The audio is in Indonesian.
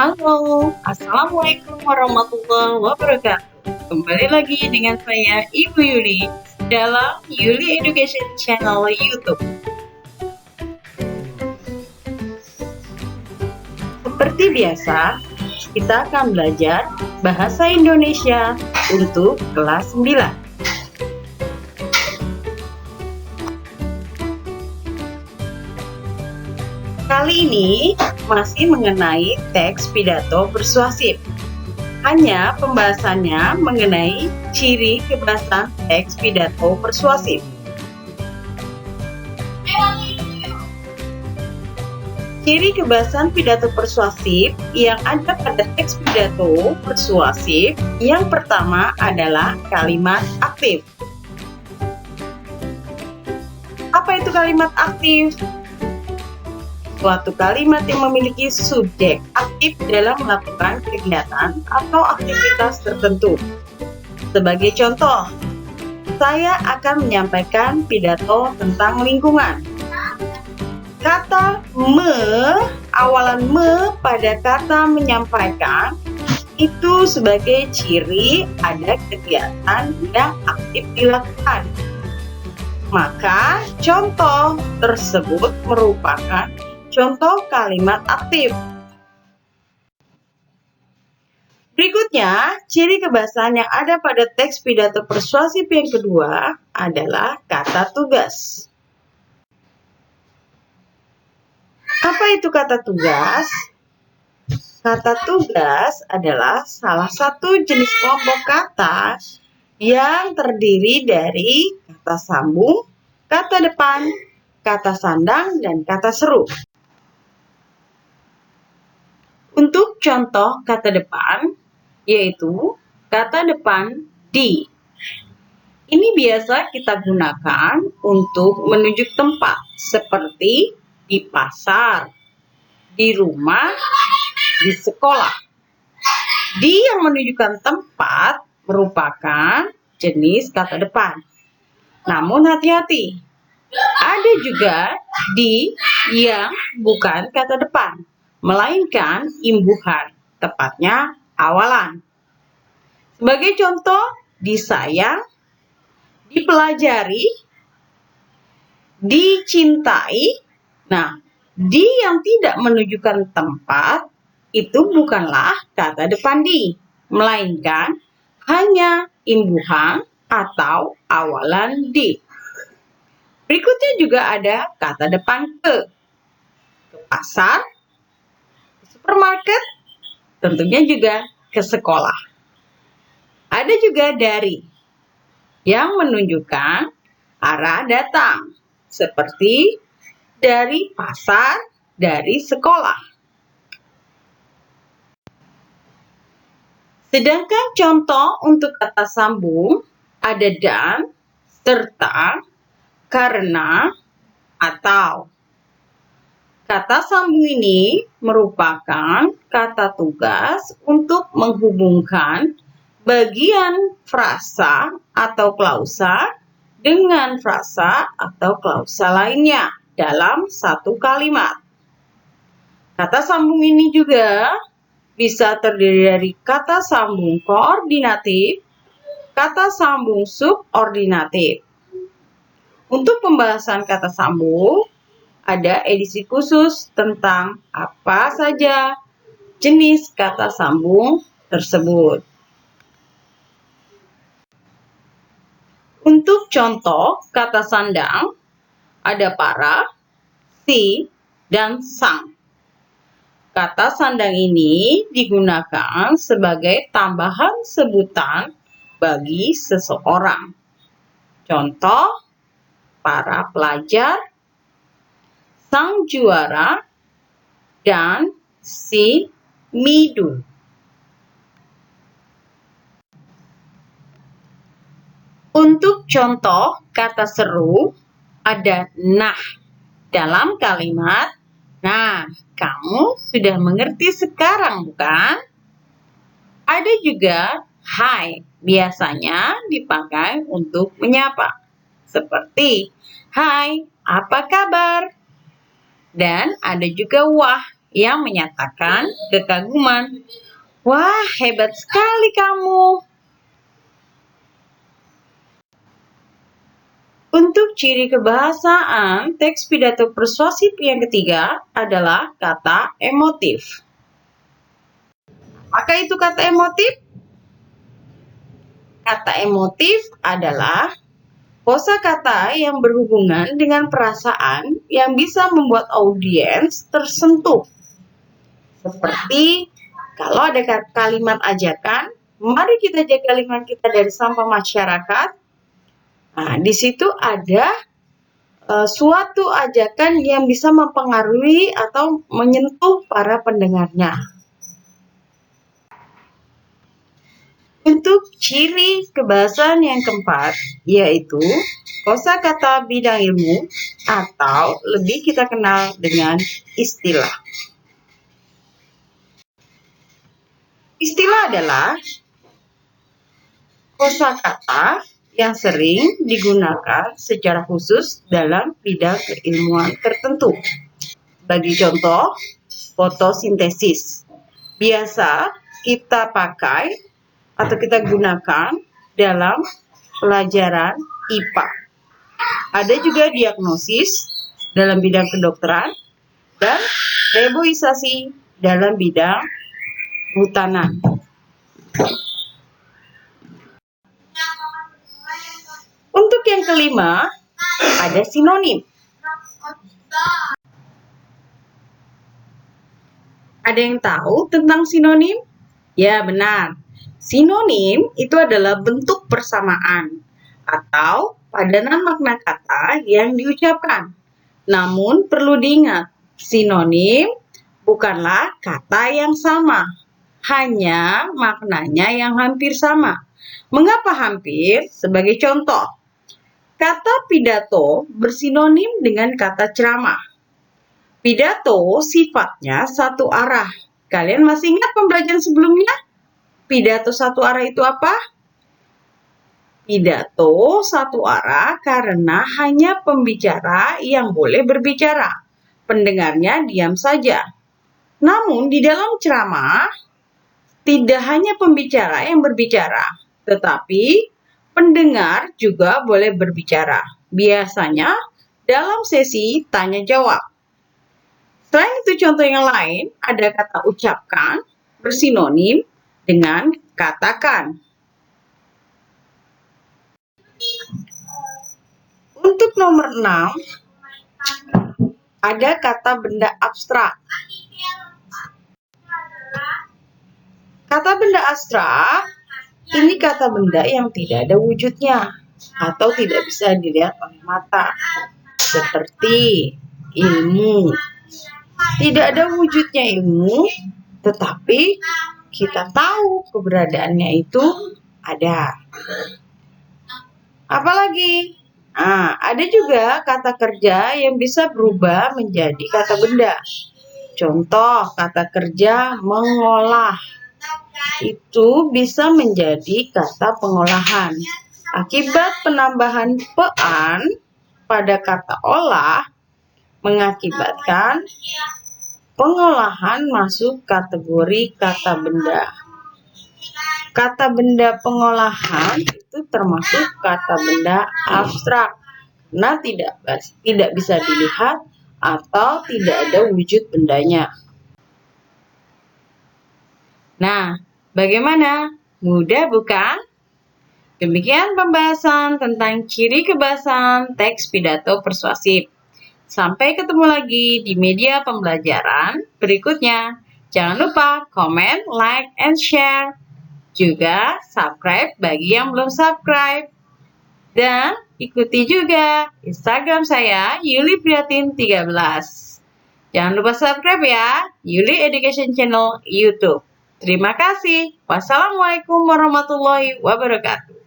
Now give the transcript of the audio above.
Halo, Assalamualaikum warahmatullahi wabarakatuh. Kembali lagi dengan saya Ibu Yuli dalam Yuli Education Channel YouTube. Seperti biasa, kita akan belajar bahasa Indonesia untuk kelas 9. Kali ini masih mengenai teks pidato persuasif. Hanya pembahasannya mengenai ciri kebasan teks pidato persuasif. Ciri kebasan pidato persuasif yang ada pada teks pidato persuasif yang pertama adalah kalimat aktif. Apa itu kalimat aktif? Suatu kalimat yang memiliki subjek aktif dalam melakukan kegiatan atau aktivitas tertentu. Sebagai contoh, saya akan menyampaikan pidato tentang lingkungan. Kata me, awalan me pada kata menyampaikan itu sebagai ciri ada kegiatan yang aktif dilakukan. Maka contoh tersebut merupakan contoh kalimat aktif. Berikutnya, ciri kebasan yang ada pada teks pidato persuasif yang kedua adalah kata tugas. Apa itu kata tugas? Kata tugas adalah salah satu jenis kelompok kata yang terdiri dari kata sambung, kata depan, kata sandang, dan kata seru. Untuk contoh kata depan, yaitu kata depan di. Ini biasa kita gunakan untuk menunjuk tempat, seperti di pasar, di rumah, di sekolah. Di yang menunjukkan tempat merupakan jenis kata depan. Namun hati-hati, ada juga di yang bukan kata depan, melainkan imbuhan, tepatnya awalan. Sebagai contoh, disayang, dipelajari, dicintai. Nah, di yang tidak menunjukkan tempat itu bukanlah kata depan di, melainkan hanya imbuhan atau awalan di. Berikutnya juga ada kata depan ke pasar, supermarket, tentunya juga ke sekolah. Ada juga dari yang menunjukkan arah datang, seperti dari pasar, dari sekolah. Sedangkan contoh untuk kata sambung ada dan, serta, karena, atau. Kata sambung ini merupakan kata tugas untuk menghubungkan bagian frasa atau klausa dengan frasa atau klausa lainnya dalam satu kalimat. Kata sambung ini juga bisa terdiri dari kata sambung koordinatif, kata sambung subordinatif. Untuk pembahasan kata sambung, ada edisi khusus tentang apa saja jenis kata sambung tersebut. Untuk contoh kata sandang, ada para, si, dan sang. Kata sandang ini digunakan sebagai tambahan sebutan bagi seseorang. Contoh, para pelajar, sang juara, dan si midul. Untuk contoh kata seru, ada nah dalam kalimat. Nah, kamu sudah mengerti sekarang, bukan? Ada juga hai, biasanya dipakai untuk menyapa. Seperti, hai, apa kabar? Dan ada juga wah yang menyatakan kekaguman. Wah, hebat sekali kamu. Untuk ciri kebahasaan, teks pidato persuasif yang ketiga adalah kata emotif. Apakah itu kata emotif? Kata emotif adalah kosakata yang berhubungan dengan perasaan yang bisa membuat audiens tersentuh. Seperti kalau ada kalimat ajakan, mari kita jaga lingkungan kita dari sampah masyarakat. Nah, di situ ada suatu ajakan yang bisa mempengaruhi atau menyentuh para pendengarnya. Untuk ciri kebahasaan yang keempat, yaitu kosakata bidang ilmu atau lebih kita kenal dengan istilah. Istilah adalah kosakata yang sering digunakan secara khusus dalam bidang keilmuan tertentu. Bagi contoh, fotosintesis. Biasa kita pakai atau kita gunakan dalam pelajaran IPA. Ada juga diagnosis dalam bidang kedokteran dan reboisasi dalam bidang hutanan. Untuk yang kelima, ada sinonim. Ada yang tahu tentang sinonim? Ya, benar. Sinonim itu adalah bentuk persamaan atau padanan makna kata yang diucapkan. Namun perlu diingat, sinonim bukanlah kata yang sama, hanya maknanya yang hampir sama. Mengapa hampir? Sebagai contoh, kata pidato bersinonim dengan kata ceramah. Pidato sifatnya satu arah. Kalian masih ingat pembelajaran sebelumnya? Pidato satu arah itu apa? Pidato satu arah karena hanya pembicara yang boleh berbicara. Pendengarnya diam saja. Namun di dalam ceramah, tidak hanya pembicara yang berbicara, tetapi pendengar juga boleh berbicara. Biasanya dalam sesi tanya-jawab. Selain itu contoh yang lain, ada kata ucapkan bersinonim dengan katakan. Untuk nomor 6, ada kata benda abstrak. Kata benda abstrak, ini kata benda yang tidak ada wujudnya atau tidak bisa dilihat oleh mata. Seperti ilmu. Tidak ada wujudnya ilmu, tetapi kita tahu keberadaannya itu ada. Apalagi? Nah, ada juga kata kerja yang bisa berubah menjadi kata benda. Contoh, kata kerja mengolah. Itu bisa menjadi kata pengolahan. Akibat penambahan pean pada kata olah mengakibatkan pengolahan masuk kategori kata benda. Kata benda pengolahan itu termasuk kata benda abstrak karena tidak bisa dilihat atau tidak ada wujud bendanya. Nah, bagaimana? Mudah bukan? Demikian pembahasan tentang ciri kebahasaan teks pidato persuasif. Sampai ketemu lagi di media pembelajaran berikutnya. Jangan lupa komen, like, and share. Juga subscribe bagi yang belum subscribe. Dan ikuti juga Instagram saya, Yuli Priatin 13. Jangan lupa subscribe ya, Yuli Education Channel YouTube. Terima kasih. Wassalamualaikum warahmatullahi wabarakatuh.